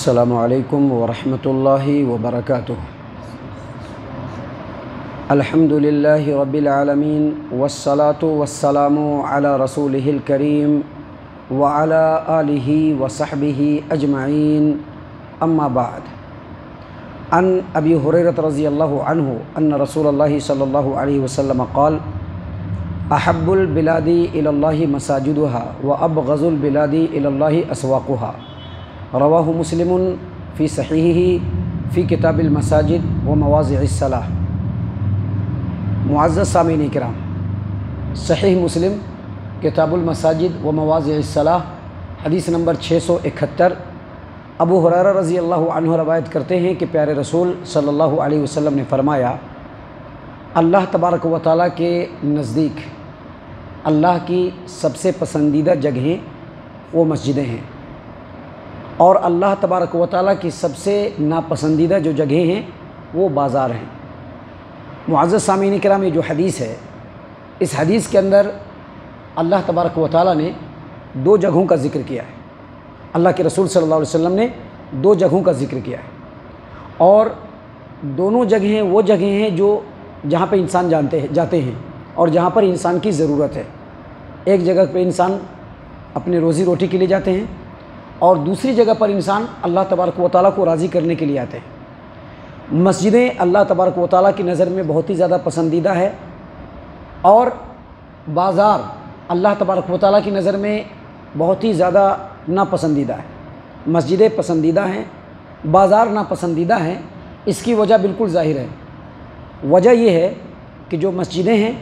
السلام علیکم ورحمۃ اللہ وبرکاتہ۔ الحمد للہ رب العالمین والصلاة والسلام علی رسولہ الکریم وعلی آلہ وصحبہ اجمعین، اما بعد۔ عن ابی ہریرہ رضی اللہ عنہ ان رسول اللہ صلی اللہ علیہ وسلم قال: احب البلاد الی اللہ مساجدها وابغض البلاد الی اللہ اسواقها۔ رواہ مسلم فی صحیحہ فی کتاب المساجد و مواضع الصلاۃ۔ معزز سامعین کرام، صحیح مسلم کتاب المساجد و مواضع الصلاۃ حدیث نمبر 671، ابو ہریرہ رضی اللہ عنہ روایت کرتے ہیں کہ پیارے رسول صلی اللہ علیہ وسلم نے فرمایا، اللہ تبارک و تعالیٰ کے نزدیک اللہ کی سب سے پسندیدہ جگہیں وہ مسجدیں ہیں، اور اللہ تبارک و تعالیٰ کی سب سے ناپسندیدہ جو جگہیں ہیں وہ بازار ہیں۔ معزز سامعین کرام، یہ جو حدیث ہے، اس حدیث کے اندر اللہ تبارک و تعالیٰ نے دو جگہوں کا ذکر کیا ہے۔ اللہ کے رسول صلی اللہ علیہ وسلم نے دو جگہوں کا ذکر کیا ہے، اور دونوں جگہیں وہ جگہیں ہیں جو جہاں پہ انسان جاتے ہیں اور جہاں پر انسان کی ضرورت ہے۔ ایک جگہ پہ انسان اپنے روزی روٹی کے لیے جاتے ہیں، اور دوسری جگہ پر انسان اللہ تبارک و تعالیٰ کو راضی کرنے کے لیے آتے ہیں۔ مسجدیں اللہ تبارک و تعالیٰ کی نظر میں بہت ہی زیادہ پسندیدہ ہے، اور بازار اللہ تبارک و تعالیٰ کی نظر میں بہت ہی زیادہ ناپسندیدہ ہے۔ مسجدیں پسندیدہ ہیں، بازار ناپسندیدہ ہیں۔ اس کی وجہ بالکل ظاہر ہے۔ وجہ یہ ہے کہ جو مسجدیں ہیں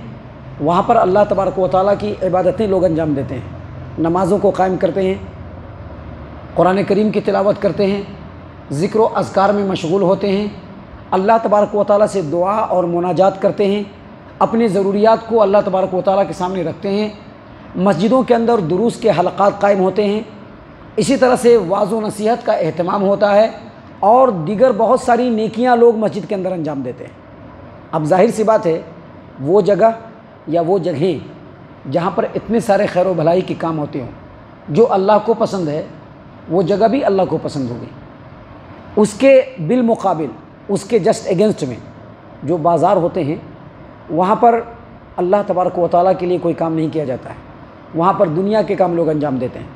وہاں پر اللہ تبارک و تعالیٰ کی عبادتیں لوگ انجام دیتے ہیں، نمازوں کو قائم کرتے ہیں، قرآن کریم کی تلاوت کرتے ہیں، ذکر و اذکار میں مشغول ہوتے ہیں، اللہ تبارک و تعالیٰ سے دعا اور مناجات کرتے ہیں، اپنی ضروریات کو اللہ تبارک و تعالیٰ کے سامنے رکھتے ہیں۔ مسجدوں کے اندر دروس کے حلقات قائم ہوتے ہیں، اسی طرح سے وعظ و نصیحت کا اہتمام ہوتا ہے، اور دیگر بہت ساری نیکیاں لوگ مسجد کے اندر انجام دیتے ہیں۔ اب ظاہر سی بات ہے، وہ جگہ یا وہ جگہیں جہاں پر اتنے سارے خیر و بھلائی کے کام ہوتے ہوں، جو اللہ کو پسند ہے، وہ جگہ بھی اللہ کو پسند ہوگی۔ اس کے بالمقابل، اس کے جسٹ اگینسٹ میں جو بازار ہوتے ہیں، وہاں پر اللہ تبارک و تعالیٰ کے لیے کوئی کام نہیں کیا جاتا ہے، وہاں پر دنیا کے کام لوگ انجام دیتے ہیں۔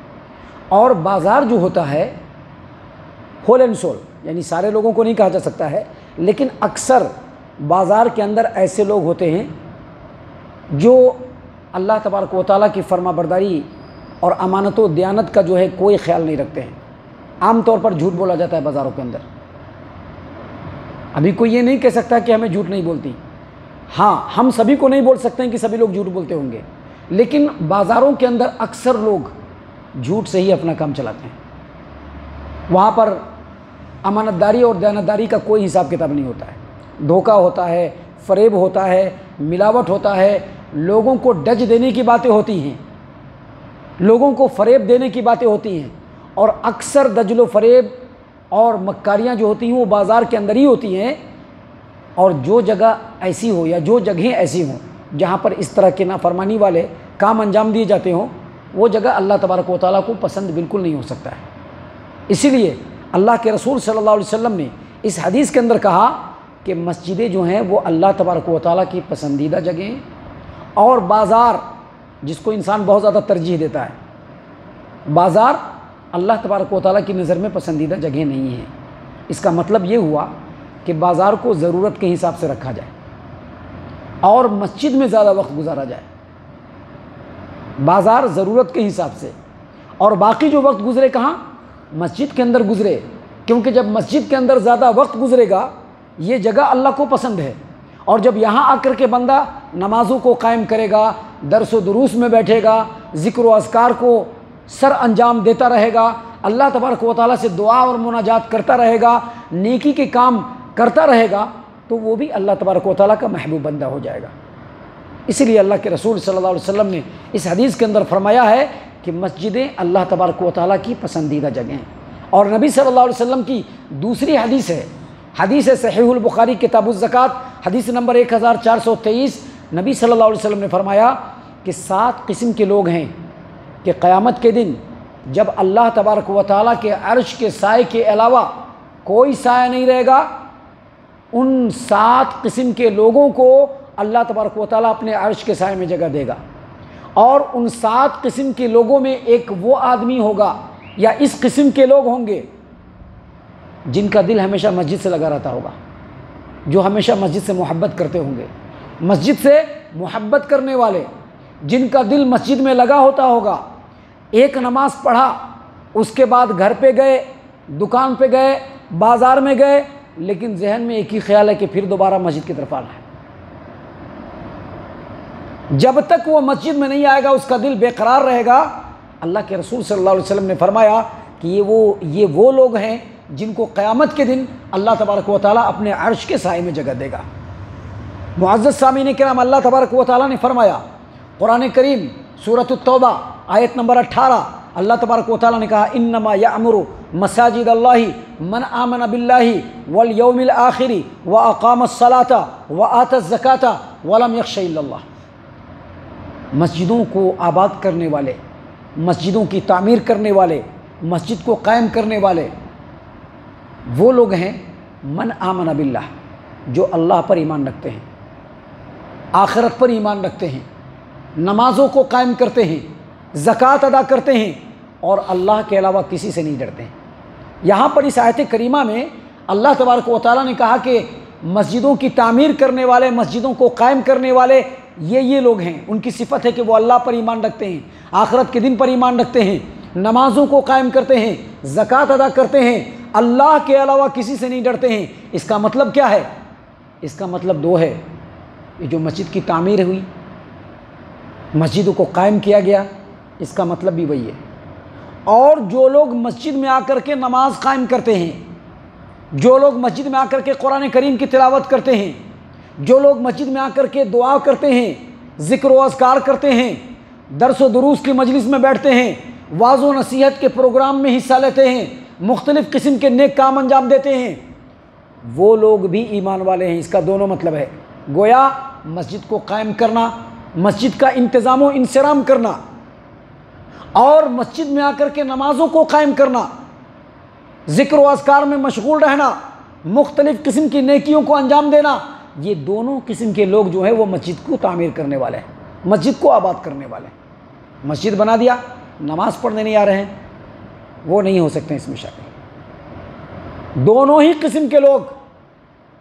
اور بازار جو ہوتا ہے ہول اینڈ سول، یعنی سارے لوگوں کو نہیں کہا جا سکتا ہے، لیکن اکثر بازار کے اندر ایسے لوگ ہوتے ہیں جو اللہ تبارک و تعالیٰ کی فرما برداری اور امانت و دیانت کا جو ہے کوئی خیال نہیں رکھتے ہیں۔ عام طور پر جھوٹ بولا جاتا ہے بازاروں کے اندر۔ ابھی کوئی یہ نہیں کہہ سکتا کہ ہمیں جھوٹ نہیں بولتی، ہاں ہم سبھی کو نہیں بول سکتے ہیں کہ سبھی لوگ جھوٹ بولتے ہوں گے، لیکن بازاروں کے اندر اکثر لوگ جھوٹ سے ہی اپنا کام چلاتے ہیں۔ وہاں پر امانت داری اور دیانتداری کا کوئی حساب کتاب نہیں ہوتا ہے، دھوکہ ہوتا ہے، فریب ہوتا ہے، ملاوٹ ہوتا ہے، لوگوں کو ڈج دینے کی باتیں ہوتی ہیں، لوگوں کو فریب دینے کی باتیں ہوتی ہیں، اور اکثر دجل و فریب اور مکاریاں جو ہوتی ہیں وہ بازار کے اندر ہی ہوتی ہیں۔ اور جو جگہ ایسی ہو یا جو جگہیں ایسی ہوں جہاں پر اس طرح کے نافرمانی والے کام انجام دیے جاتے ہوں، وہ جگہ اللہ تبارک و تعالیٰ کو پسند بالکل نہیں ہو سکتا ہے۔ اسی لیے اللہ کے رسول صلی اللہ علیہ وسلم نے اس حدیث کے اندر کہا کہ مسجدیں جو ہیں وہ اللہ تبارک و تعالیٰ کی پسندیدہ جگہیں، اور بازار جس کو انسان بہت زیادہ ترجیح دیتا ہے، بازار اللہ تبارک و تعالیٰ کی نظر میں پسندیدہ جگہ نہیں ہے۔ اس کا مطلب یہ ہوا کہ بازار کو ضرورت کے حساب سے رکھا جائے، اور مسجد میں زیادہ وقت گزارا جائے۔ بازار ضرورت کے حساب سے، اور باقی جو وقت گزرے کہاں؟ مسجد کے اندر گزرے، کیونکہ جب مسجد کے اندر زیادہ وقت گزرے گا، یہ جگہ اللہ کو پسند ہے، اور جب یہاں آ کر کے بندہ نمازوں کو قائم کرے گا، درس و دروس میں بیٹھے گا، ذکر و اذکار کو سر انجام دیتا رہے گا، اللہ تبارک و تعالیٰ سے دعا اور مناجات کرتا رہے گا، نیکی کے کام کرتا رہے گا، تو وہ بھی اللہ تبارک و تعالیٰ کا محبوب بندہ ہو جائے گا۔ اسی لیے اللہ کے رسول صلی اللہ علیہ وسلم نے اس حدیث کے اندر فرمایا ہے کہ مسجدیں اللہ تبارک و تعالیٰ کی پسندیدہ جگہیں ہیں۔ اور نبی صلی اللہ علیہ وسلم کی دوسری حدیث ہے، حدیث صحیح البخاری کتاب الزکوٰۃ حدیث نمبر 1423، نبی صلی اللہ علیہ وسلم نے فرمایا کہ 7 قسم کے لوگ ہیں کہ قیامت کے دن جب اللہ تبارک و تعالیٰ کے عرش کے سائے کے علاوہ کوئی سایہ نہیں رہے گا، ان 7 قسم کے لوگوں کو اللہ تبارک و تعالیٰ اپنے عرش کے سائے میں جگہ دے گا، اور ان 7 قسم کے لوگوں میں ایک وہ آدمی ہوگا یا اس قسم کے لوگ ہوں گے جن کا دل ہمیشہ مسجد سے لگا رہتا ہوگا، جو ہمیشہ مسجد سے محبت کرتے ہوں گے، مسجد سے محبت کرنے والے جن کا دل مسجد میں لگا ہوتا ہوگا۔ ایک نماز پڑھا، اس کے بعد گھر پہ گئے، دکان پہ گئے، بازار میں گئے، لیکن ذہن میں ایک ہی خیال ہے کہ پھر دوبارہ مسجد کی طرف آنا ہے۔ جب تک وہ مسجد میں نہیں آئے گا اس کا دل بے قرار رہے گا۔ اللہ کے رسول صلی اللہ علیہ وسلم نے فرمایا کہ یہ وہ لوگ ہیں جن کو قیامت کے دن اللہ تبارک و تعالیٰ اپنے عرش کے سائے میں جگہ دے گا۔ معزز سامعین کرام، اللہ تبارک و تعالیٰ نے فرمایا قرآن کریم سورۃ التوبہ آیت نمبر 18، اللہ تبارک و تعالیٰ نے کہا انما یعمر مساجد اللہ من آمن باللہ والیوم الآخر واقام الصلاۃ وآتى الزکاۃ ولم یخش الا اللہ۔ مسجدوں کو آباد کرنے والے، مسجدوں کی تعمیر کرنے والے، مسجد کو قائم کرنے والے وہ لوگ ہیں من آمن باللہ، جو اللہ پر ایمان رکھتے ہیں، آخرت پر ایمان رکھتے ہیں، نمازوں کو قائم کرتے ہیں، زکوٰۃ ادا کرتے ہیں، اور اللہ کے علاوہ کسی سے نہیں ڈرتے ہیں۔ یہاں پر اس آیت کریمہ میں اللہ تبارک و تعالیٰ نے کہا کہ مسجدوں کی تعمیر کرنے والے، مسجدوں کو قائم کرنے والے یہ لوگ ہیں، ان کی صفت ہے کہ وہ اللہ پر ایمان رکھتے ہیں، آخرت کے دن پر ایمان رکھتے ہیں، نمازوں کو قائم کرتے ہیں، زکوٰۃ ادا کرتے ہیں، اللہ کے علاوہ کسی سے نہیں ڈرتے ہیں۔ اس کا مطلب کیا ہے؟ اس کا مطلب 2 ہے۔ یہ جو مسجد کی تعمیر ہوئی، مسجدوں کو قائم کیا گیا، اس کا مطلب بھی وہی ہے۔ اور جو لوگ مسجد میں آ کر کے نماز قائم کرتے ہیں، جو لوگ مسجد میں آ کر کے قرآن کریم کی تلاوت کرتے ہیں، جو لوگ مسجد میں آ کر کے دعا کرتے ہیں، ذکر و اذکار کرتے ہیں، درس و دروس کی مجلس میں بیٹھتے ہیں، واعظ و نصیحت کے پروگرام میں حصہ لیتے ہیں، مختلف قسم کے نیک کام انجام دیتے ہیں، وہ لوگ بھی ایمان والے ہیں۔ اس کا دونوں مطلب ہے، گویا مسجد کو قائم کرنا، مسجد کا انتظام و انصرام کرنا، اور مسجد میں آ کر کے نمازوں کو قائم کرنا، ذکر و اذکار میں مشغول رہنا، مختلف قسم کی نیکیوں کو انجام دینا، یہ دونوں قسم کے لوگ جو ہیں وہ مسجد کو تعمیر کرنے والے ہیں، مسجد کو آباد کرنے والے ہیں۔ مسجد بنا دیا، نماز پڑھنے نہیں آ رہے ہیں، وہ نہیں ہو سکتے اس میں شامل۔ دونوں ہی قسم کے لوگ،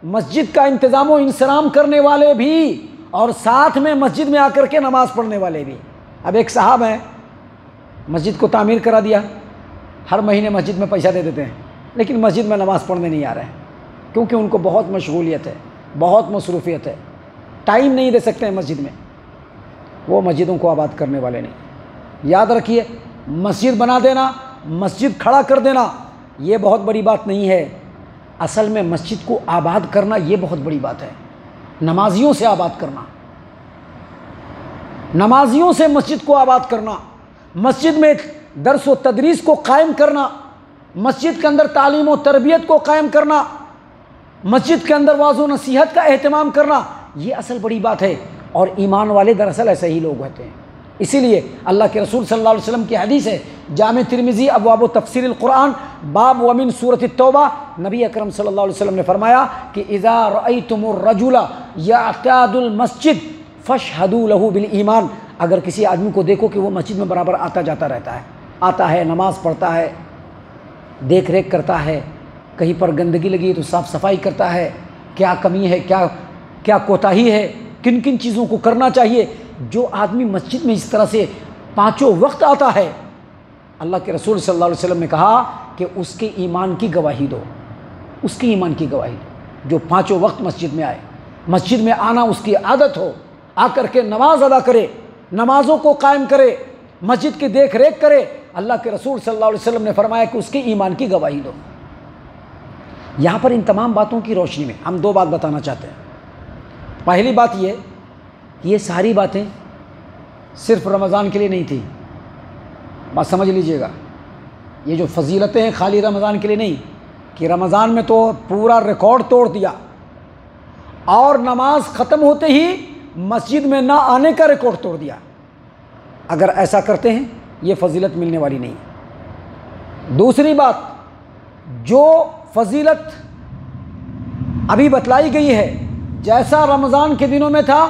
مسجد کا انتظام و انصرام کرنے والے بھی اور ساتھ میں مسجد میں آ کر کے نماز پڑھنے والے بھی۔ اب ایک صاحب ہیں، مسجد کو تعمیر کرا دیا، ہر مہینے مسجد میں پیسہ دے دیتے ہیں، لیکن مسجد میں نماز پڑھنے نہیں آ رہے ہیں، کیونکہ ان کو بہت مشغولیت ہے، بہت مصروفیت ہے، ٹائم نہیں دے سکتے ہیں مسجد میں۔ وہ مسجدوں کو آباد کرنے والے نہیں۔ یاد رکھیے، مسجد بنا دینا، مسجد کھڑا کر دینا، یہ بہت بڑی بات نہیں ہے۔ اصل میں مسجد کو آباد کرنا یہ بہت بڑی بات ہے۔ نمازیوں سے آباد کرنا، نمازیوں سے مسجد کو آباد کرنا، مسجد میں درس و تدریس کو قائم کرنا، مسجد کے اندر تعلیم و تربیت کو قائم کرنا، مسجد کے اندر واعظ و نصیحت کا اہتمام کرنا، یہ اصل بڑی بات ہے۔ اور ایمان والے دراصل ایسے ہی لوگ ہوتے ہیں۔ اسی لیے اللہ کے رسول صلی اللہ علیہ وسلم کی حدیث ہے، جامع ترمذی ابواب تفسیر القرآن باب ومن سورۃ التوبہ، نبی اکرم صلی اللہ علیہ وسلم نے فرمایا کہ اذا رأیتم الرجل یعتاد المسجد فاشہدوا له بالایمان، اگر کسی آدمی کو دیکھو کہ وہ مسجد میں برابر آتا جاتا رہتا ہے، آتا ہے، نماز پڑھتا ہے، دیکھ ریکھ کرتا ہے، کہیں پر گندگی لگی ہے تو صاف صفائی کرتا ہے، کیا کمی ہے، کیا کوتاہی ہے، کن کن چیزوں کو کرنا چاہیے، جو آدمی مسجد میں اس طرح سے 5 وقت آتا ہے، اللہ کے رسول صلی اللہ علیہ وسلم نے کہا کہ اس کے ایمان کی گواہی دو، اس کی ایمان کی گواہی دو، جو 5 وقت مسجد میں آئے، مسجد میں آنا اس کی عادت ہو، آ کر کے نماز ادا کرے، نمازوں کو قائم کرے، مسجد کی دیکھ ریکھ کرے۔ اللہ کے رسول صلی اللہ علیہ وسلم نے فرمایا کہ اس کے ایمان کی گواہی دو۔ یہاں پر ان تمام باتوں کی روشنی میں ہم 2 بات بتانا چاہتے ہیں۔ پہلی بات یہ ساری باتیں صرف رمضان کے لیے نہیں تھی، بات سمجھ لیجئے گا، یہ جو فضیلتیں ہیں خالی رمضان کے لیے نہیں کہ رمضان میں تو پورا ریکارڈ توڑ دیا اور نماز ختم ہوتے ہی مسجد میں نہ آنے کا ریکارڈ توڑ دیا۔ اگر ایسا کرتے ہیں یہ فضیلت ملنے والی نہیں۔ دوسری بات، جو فضیلت ابھی بتلائی گئی ہے جیسا رمضان کے دنوں میں تھا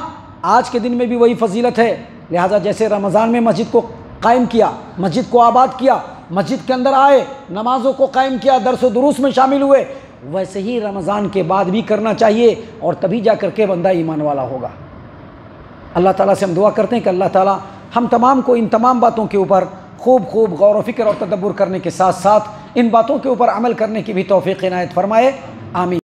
آج کے دن میں بھی وہی فضیلت ہے، لہٰذا جیسے رمضان میں مسجد کو قائم کیا، مسجد کو آباد کیا، مسجد کے اندر آئے، نمازوں کو قائم کیا، درس و دروس میں شامل ہوئے، ویسے ہی رمضان کے بعد بھی کرنا چاہیے، اور تبھی جا کر کے بندہ ایمان والا ہوگا۔ اللہ تعالیٰ سے ہم دعا کرتے ہیں کہ اللہ تعالیٰ ہم تمام کو ان تمام باتوں کے اوپر خوب غور و فکر اور تدبر کرنے کے ساتھ ساتھ ان باتوں کے اوپر عمل کرنے کی بھی توفیق عنایت فرمائے، آمین۔